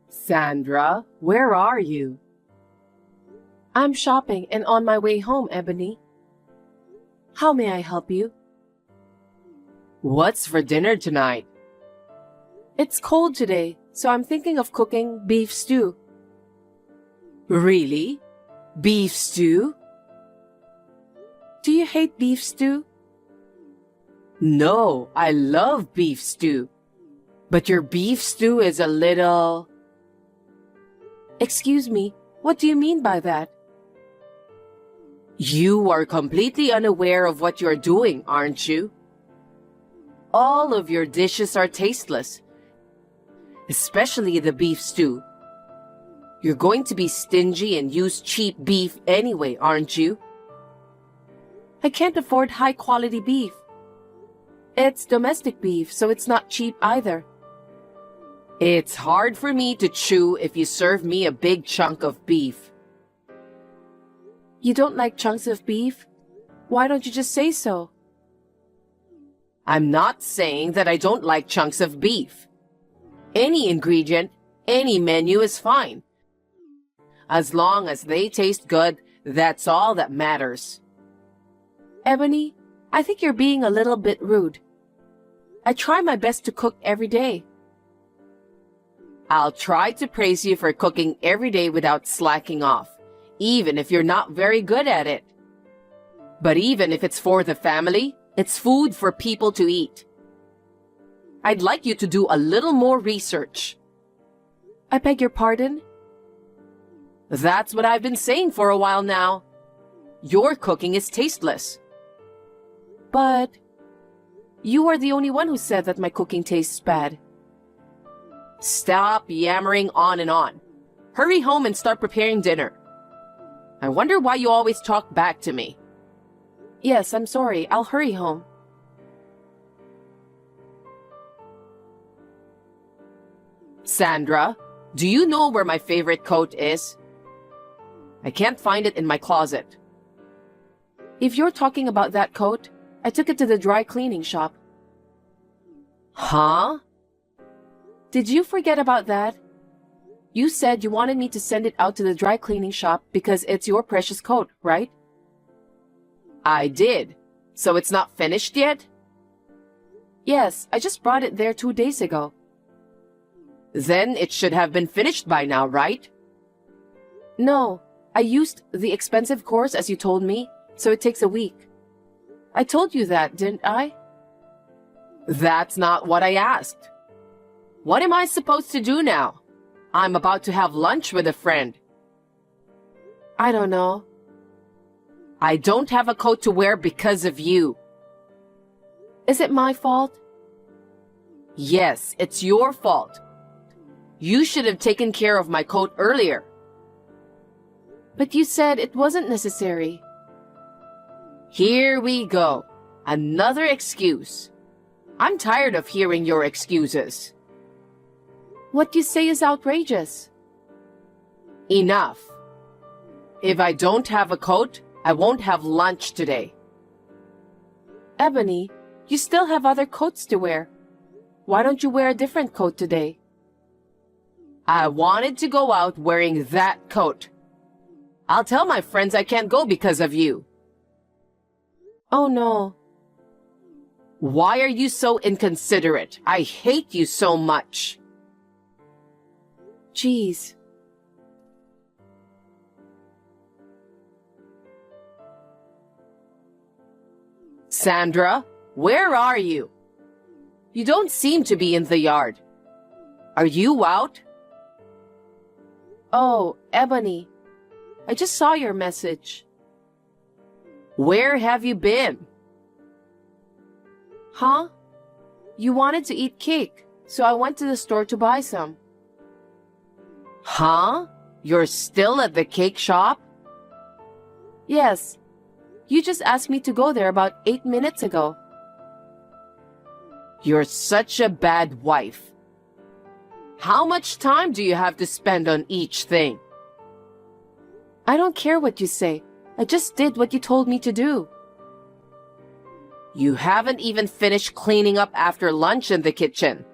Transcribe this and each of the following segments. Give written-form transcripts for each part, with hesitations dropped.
Sandra, where are you? I'm shopping and on my way home, Ebony. How may I help you? What's for dinner tonight? It's cold today, so I'm thinking of cooking beef stew. Really? Beef stew? Do you hate beef stew? No, I love beef stew. But your beef stew is a little... Excuse me, what do you mean by that? You are completely unaware of what you're doing, aren't you? All of your dishes are tasteless, especially the beef stew. You're going to be stingy and use cheap beef anyway, aren't you? I can't afford high-quality beef. It's domestic beef, so it's not cheap either. It's hard for me to chew if you serve me a big chunk of beef. You don't like chunks of beef? Why don't you just say so? I'm not saying that I don't like chunks of beef. Any ingredient, any menu is fine. As long as they taste good, that's all that matters. Ebony, I think you're being a little bit rude. I try my best to cook every day. I'll try to praise you for cooking every day without slacking off, even if you're not very good at it. But even if it's for the family, it's food for people to eat. I'd like you to do a little more research. I beg your pardon? That's what I've been saying for a while now. Your cooking is tasteless. But you are the only one who said that my cooking tastes bad. Stop yammering on and on. Hurry home and start preparing dinner. I wonder why you always talk back to me. Yes, I'm sorry. I'll hurry home. Sandra, do you know where my favorite coat is? I can't find it in my closet. If you're talking about that coat, I took it to the dry cleaning shop. Huh? Did you forget about that? You said you wanted me to send it out to the dry cleaning shop because it's your precious coat, right? I did. So it's not finished yet? Yes, I just brought it there 2 days ago. Then it should have been finished by now, right? No, I used the expensive course as you told me, so it takes a week. I told you that, didn't I? That's not what I asked. What am I supposed to do now? I'm about to have lunch with a friend. I don't know. I don't have a coat to wear because of you. Is it my fault? Yes, it's your fault. You should have taken care of my coat earlier. But you said it wasn't necessary. Here we go. Another excuse. I'm tired of hearing your excuses. What you say is outrageous. Enough. If I don't have a coat, I won't have lunch today. Ebony, you still have other coats to wear. Why don't you wear a different coat today? I wanted to go out wearing that coat. I'll tell my friends I can't go because of you. Oh no. Why are you so inconsiderate? I hate you so much. Jeez. Sandra, where are you? You don't seem to be in the yard. Are you out? Oh, Ebony. I just saw your message. Where have you been? Huh? You wanted to eat cake, so I went to the store to buy some. Huh? You're still at the cake shop? Yes. You just asked me to go there about 8 minutes ago. You're such a bad wife. How much time do you have to spend on each thing? I don't care what you say. I just did what you told me to do. You haven't even finished cleaning up after lunch in the kitchen.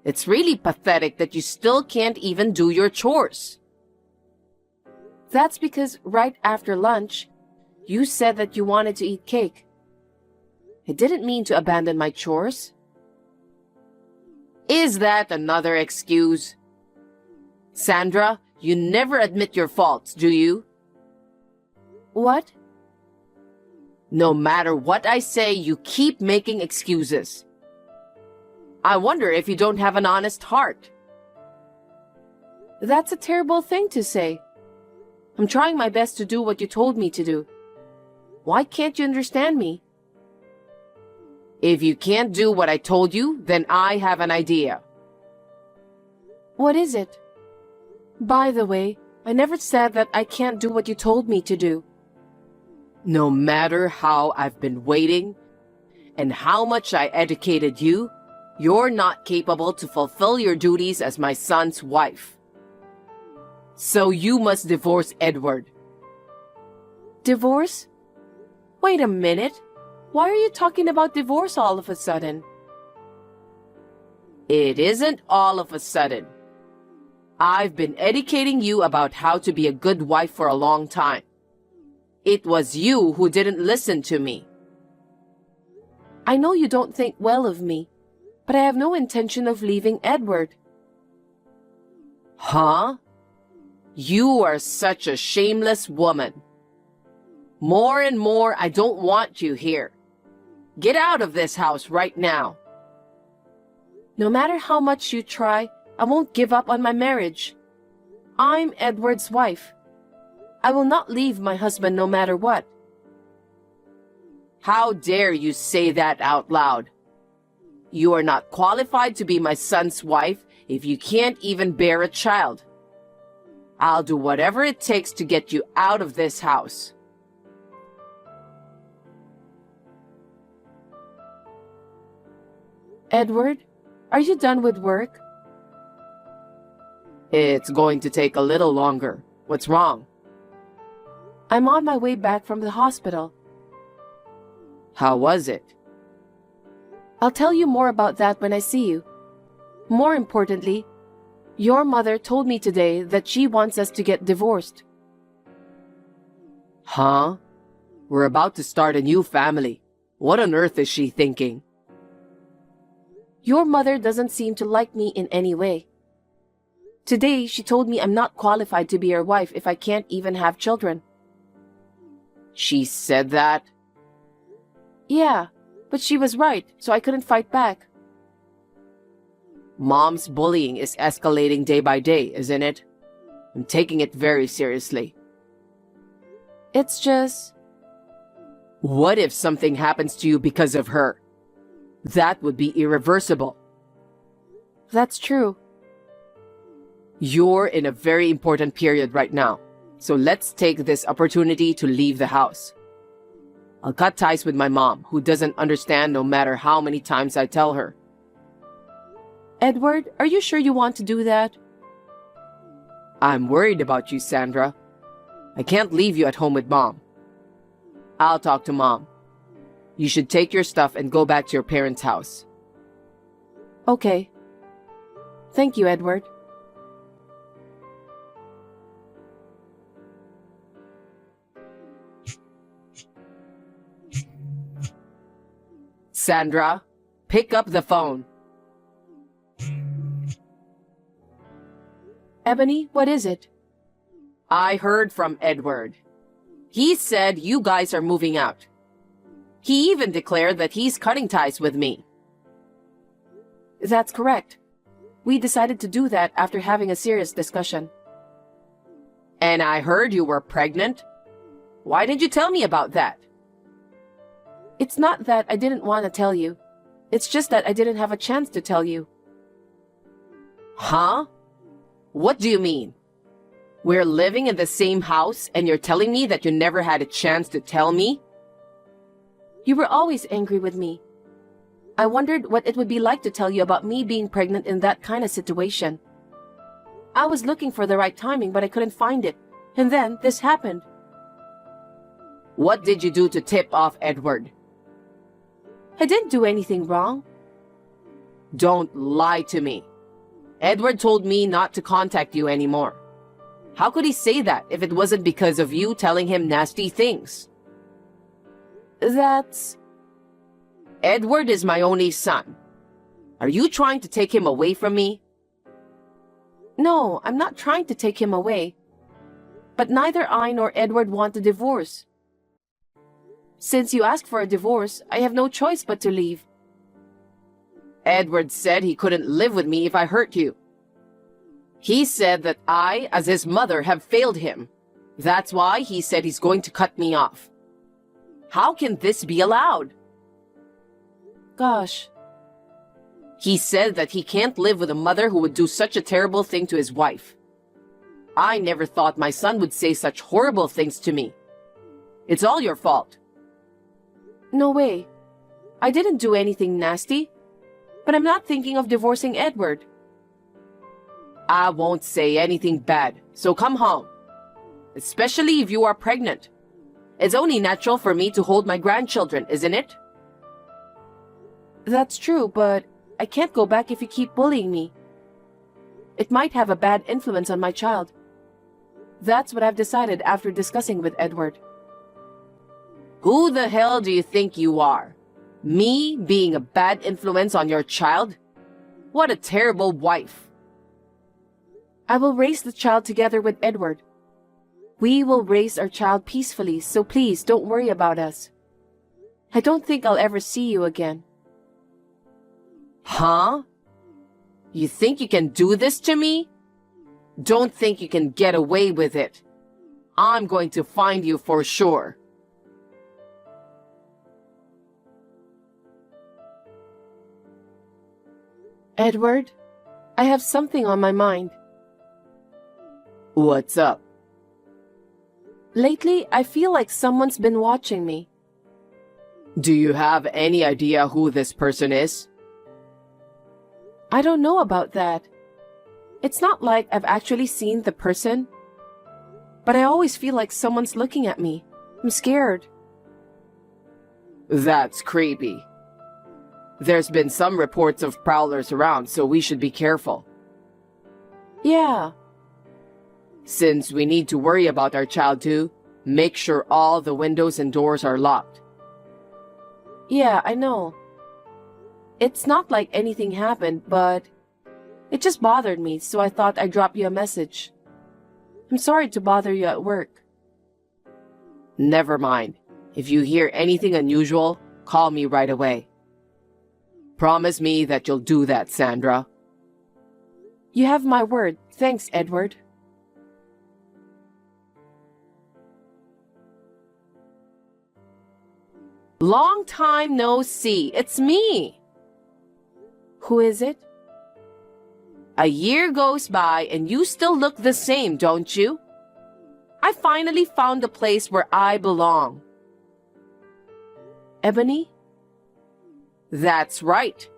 It's really pathetic that you still can't even do your chores. That's because right after lunch, you said that you wanted to eat cake. I didn't mean to abandon my chores. Is that another excuse? Sandra, you never admit your faults, do you? What? No matter what I say, you keep making excuses. I wonder if you don't have an honest heart. That's a terrible thing to say. I'm trying my best to do what you told me to do. Why can't you understand me? If you can't do what I told you, then I have an idea. What is it? By the way, I never said that I can't do what you told me to do. No matter how I've been waiting and how much I educated you, you're not capable to fulfill your duties as my son's wife. So you must divorce Edward. Divorce? Wait a minute. Why are you talking about divorce all of a sudden? It isn't all of a sudden. I've been educating you about how to be a good wife for a long time. It was you who didn't listen to me. I know you don't think well of me, but I have no intention of leaving Edward. Huh? You are such a shameless woman. More and more, I don't want you here. Get out of this house right now. No matter how much you try, I won't give up on my marriage. I'm Edward's wife. I will not leave my husband no matter what. How dare you say that out loud? You are not qualified to be my son's wife if you can't even bear a child. I'll do whatever it takes to get you out of this house. Edward, are you done with work? It's going to take a little longer. What's wrong? I'm on my way back from the hospital. How was it? I'll tell you more about that when I see you. More importantly, your mother told me today that she wants us to get divorced. Huh? We're about to start a new family. What on earth is she thinking? Your mother doesn't seem to like me in any way. Today, she told me I'm not qualified to be her wife if I can't even have children. She said that? Yeah, but she was right, so I couldn't fight back. Mom's bullying is escalating day by day, isn't it? I'm taking it very seriously. It's just... What if something happens to you because of her? That would be irreversible. That's true. You're in a very important period right now, so let's take this opportunity to leave the house. I'll cut ties with my mom, who doesn't understand no matter how many times I tell her. Edward, are you sure you want to do that? I'm worried about you, Sandra. I can't leave you at home with Mom. I'll talk to Mom. You should take your stuff and go back to your parents' house. Okay. Thank you, Edward. Sandra, pick up the phone. Ebony, what is it? I heard from Edward. He said you guys are moving out. He even declared that he's cutting ties with me. That's correct. We decided to do that after having a serious discussion. And I heard you were pregnant. Why didn't you tell me about that? It's not that I didn't want to tell you. It's just that I didn't have a chance to tell you. Huh? What do you mean? We're living in the same house and you're telling me that you never had a chance to tell me? You were always angry with me. I wondered what it would be like to tell you about me being pregnant in that kind of situation. I was looking for the right timing, but I couldn't find it. And then this happened. What did you do to tip off Edward? I didn't do anything wrong. Don't lie to me. Edward told me not to contact you anymore. How could he say that if it wasn't because of you telling him nasty things? That's... Edward is my only son. Are you trying to take him away from me? No, I'm not trying to take him away. But neither I nor Edward want a divorce. Since you asked for a divorce, I have no choice but to leave. Edward said he couldn't live with me if I hurt you. He said that I, as his mother, have failed him. That's why he said he's going to cut me off. How can this be allowed? Gosh. He said that he can't live with a mother who would do such a terrible thing to his wife. I never thought my son would say such horrible things to me. It's all your fault. No way. I didn't do anything nasty. But I'm not thinking of divorcing Edward. I won't say anything bad, so come home. Especially if you are pregnant. It's only natural for me to hold my grandchildren, isn't it? That's true, but I can't go back if you keep bullying me. It might have a bad influence on my child. That's what I've decided after discussing with Edward. Who the hell do you think you are? Me being a bad influence on your child? What a terrible wife. I will raise the child together with Edward. We will raise our child peacefully, so please don't worry about us. I don't think I'll ever see you again. Huh? You think you can do this to me? Don't think you can get away with it. I'm going to find you for sure. Edward, I have something on my mind. What's up? Lately, I feel like someone's been watching me. Do you have any idea who this person is? I don't know about that. It's not like I've actually seen the person, but I always feel like someone's looking at me. I'm scared. That's creepy. There's been some reports of prowlers around, so we should be careful. Yeah. Since we need to worry about our child too, make sure all the windows and doors are locked. Yeah, I know. It's not like anything happened, but it just bothered me, so I thought I'd drop you a message. I'm sorry to bother you at work. Never mind. If you hear anything unusual, call me right away. Promise me that you'll do that, Sandra. You have my word. Thanks, Edward. Long time no see. It's me. Who is it? A year goes by and you still look the same, don't you? I finally found a place where I belong. Ebony? That's right.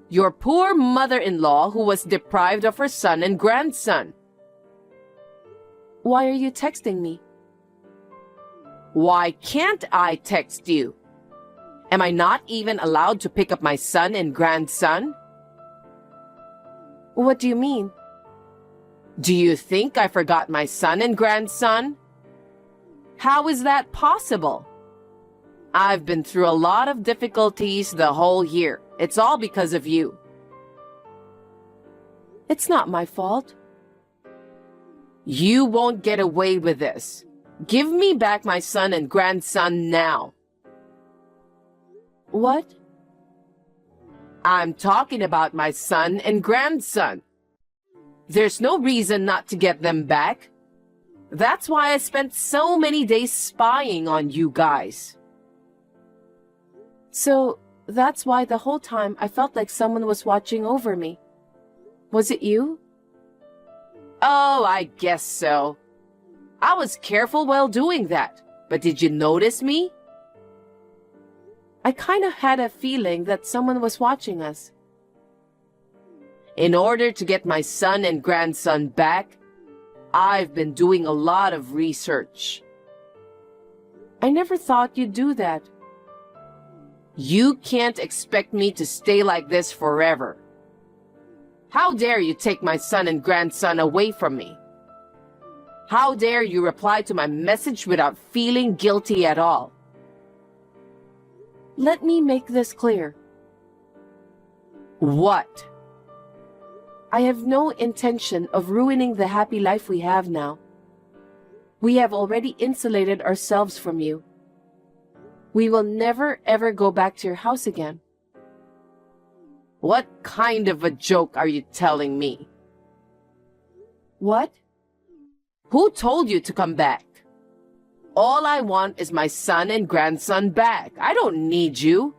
Your poor mother-in-law who was deprived of her son and grandson. Why are you texting me? Why can't I text you? Am I not even allowed to pick up my son and grandson? What do you mean? Do you think I forgot my son and grandson? How is that possible? I've been through a lot of difficulties the whole year. It's all because of you. It's not my fault. You won't get away with this. Give me back my son and grandson now. What? I'm talking about my son and grandson. There's no reason not to get them back. That's why I spent so many days spying on you guys. So, that's why the whole time I felt like someone was watching over me. Was it you? Oh, I guess so. I was careful while doing that, but did you notice me? I kind of had a feeling that someone was watching us. In order to get my son and grandson back, I've been doing a lot of research. I never thought you'd do that. You can't expect me to stay like this forever. How dare you take my son and grandson away from me? How dare you reply to my message without feeling guilty at all? Let me make this clear. What? I have no intention of ruining the happy life we have now. We have already insulated ourselves from you. We will never ever go back to your house again. What kind of a joke are you telling me? What? Who told you to come back? All I want is my son and grandson back. I don't need you.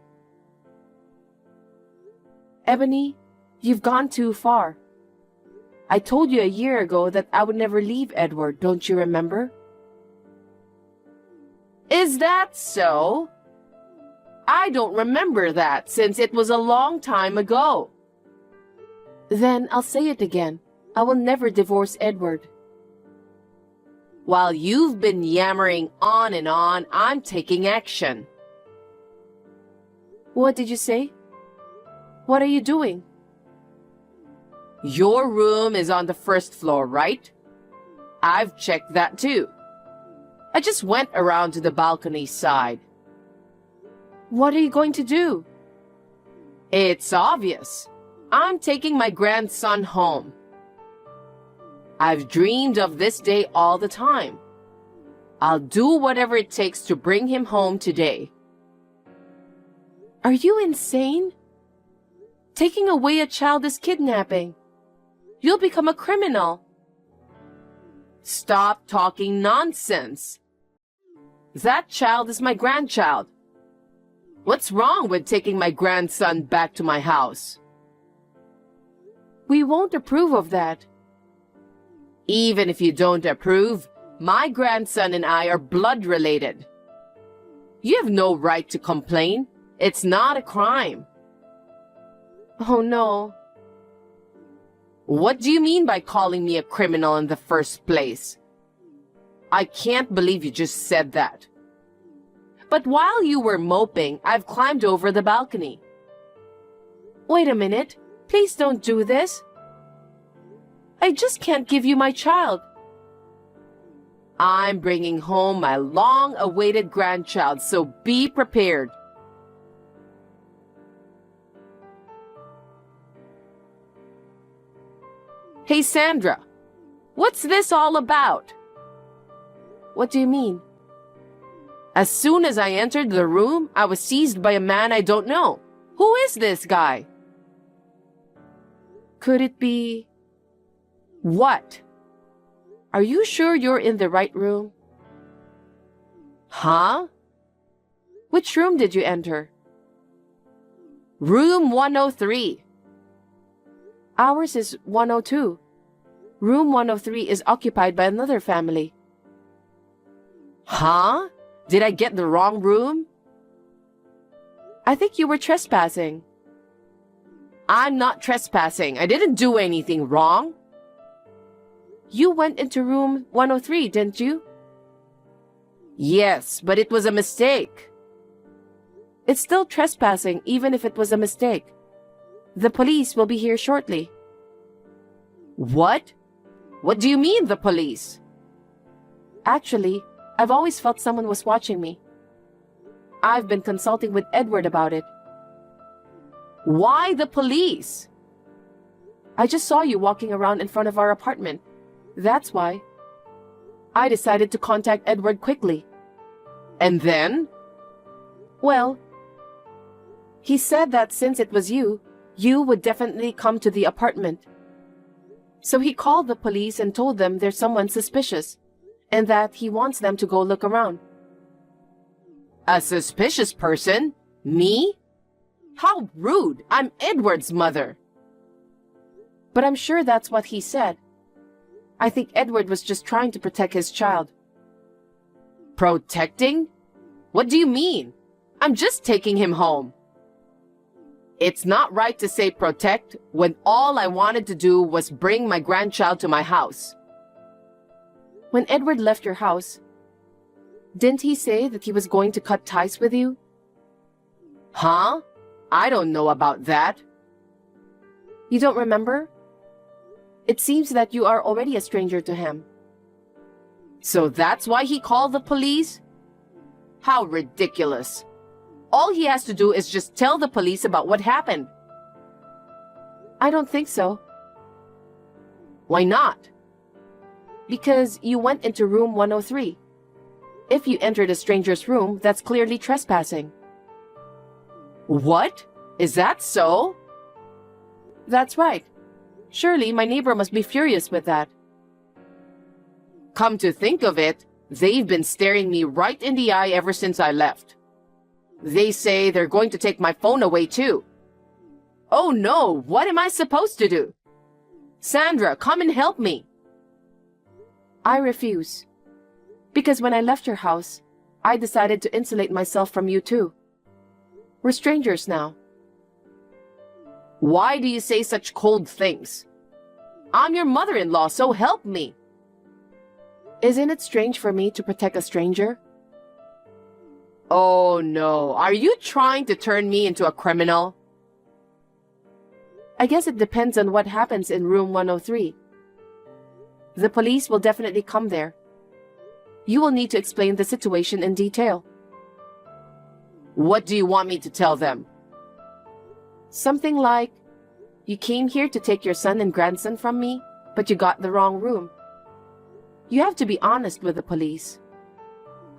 Ebony, you've gone too far. I told you a year ago that I would never leave Edward, don't you remember? Is that so? I don't remember that since it was a long time ago. Then I'll say it again. I will never divorce Edward. While you've been yammering on and on, I'm taking action. What did you say? What are you doing? Your room is on the first floor, right? I've checked that too. I just went around to the balcony side. What are you going to do? It's obvious. I'm taking my grandson home. I've dreamed of this day all the time. I'll do whatever it takes to bring him home today. Are you insane? Taking away a child is kidnapping. You'll become a criminal. Stop talking nonsense. That child is my grandchild. What's wrong with taking my grandson back to my house? We won't approve of that. Even if you don't approve, my grandson and I are blood related. You have no right to complain. It's not a crime. Oh no. What do you mean by calling me a criminal in the first place? I can't believe you just said that. But while you were moping, I've climbed over the balcony. Wait a minute. Please don't do this. I just can't give you my child. I'm bringing home my long-awaited grandchild, so be prepared. Hey, Sandra, what's this all about? What do you mean? As soon as I entered the room, I was seized by a man I don't know. Who is this guy? Could it be... What? Are you sure you're in the right room? Huh? Which room did you enter? Room 103. Ours is 102. Room 103 is occupied by another family. Huh? Did I get the wrong room? I think you were trespassing. I'm not trespassing. I didn't do anything wrong. You went into room 103, didn't you? Yes, but it was a mistake. It's still trespassing, even if it was a mistake. The police will be here shortly. What? What do you mean, the police? Actually, I've always felt someone was watching me. I've been consulting with Edward about it. Why the police? I just saw you walking around in front of our apartment. That's why. I decided to contact Edward quickly. And then? Well, he said that since it was you, you would definitely come to the apartment. So he called the police and told them there's someone suspicious, and that he wants them to go look around. A suspicious person? Me? How rude! I'm Edward's mother. But I'm sure that's what he said. I think Edward was just trying to protect his child. Protecting? What do you mean? I'm just taking him home. It's not right to say protect when all I wanted to do was bring my grandchild to my house. When Edward left your house, didn't he say that he was going to cut ties with you? Huh? I don't know about that. You don't remember? It seems that you are already a stranger to him. So that's why he called the police? How ridiculous. All he has to do is just tell the police about what happened. I don't think so. Why not? Because you went into room 103. If you entered a stranger's room, that's clearly trespassing. What? Is that so? That's right. Surely my neighbor must be furious with that. Come to think of it, they've been staring me right in the eye ever since I left. They say they're going to take my phone away too. Oh no, what am I supposed to do? Sandra, come and help me. I refuse. Because when I left your house, I decided to insulate myself from you too. We're strangers now. Why do you say such cold things? I'm your mother-in-law, so help me. Isn't it strange for me to protect a stranger? Oh no, are you trying to turn me into a criminal? I guess it depends on what happens in room 103. The police will definitely come there. You will need to explain the situation in detail. What do you want me to tell them? Something like, you came here to take your son and grandson from me, but you got the wrong room. You have to be honest with the police.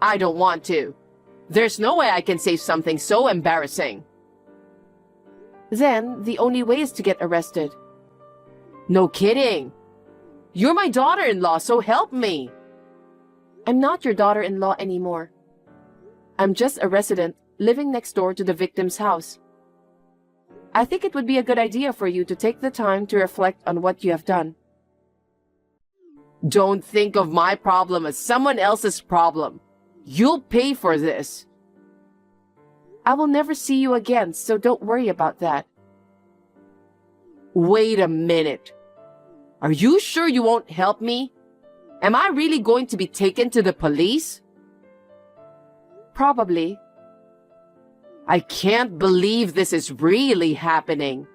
I don't want to. There's no way I can say something so embarrassing. Then, the only way is to get arrested. No kidding. You're my daughter-in-law, so help me. I'm not your daughter-in-law anymore. I'm just a resident living next door to the victim's house. I think it would be a good idea for you to take the time to reflect on what you have done. Don't think of my problem as someone else's problem. You'll pay for this. I will never see you again, so don't worry about that. Wait a minute. Are you sure you won't help me? Am I really going to be taken to the police? Probably. I can't believe this is really happening.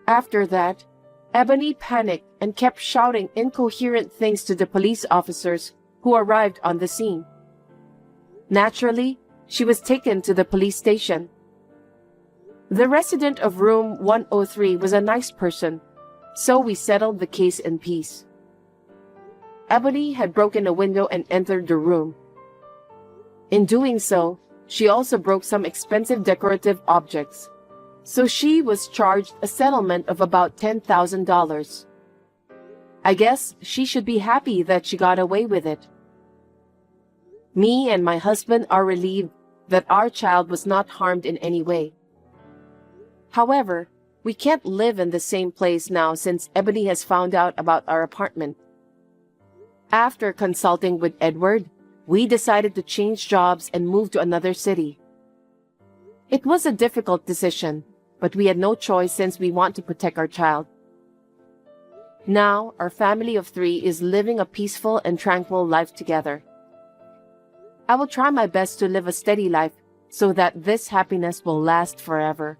After that, Ebony panicked and kept shouting incoherent things to the police officers who arrived on the scene. Naturally, she was taken to the police station. The resident of room 103 was a nice person, so we settled the case in peace. Ebony had broken a window and entered the room. In doing so, she also broke some expensive decorative objects, so she was charged a settlement of about $10,000. I guess she should be happy that she got away with it. Me and my husband are relieved that our child was not harmed in any way. However, we can't live in the same place now since Ebony has found out about our apartment. After consulting with Edward, we decided to change jobs and move to another city. It was a difficult decision, but we had no choice since we want to protect our child. Now, our family of 3 is living a peaceful and tranquil life together. I will try my best to live a steady life so that this happiness will last forever.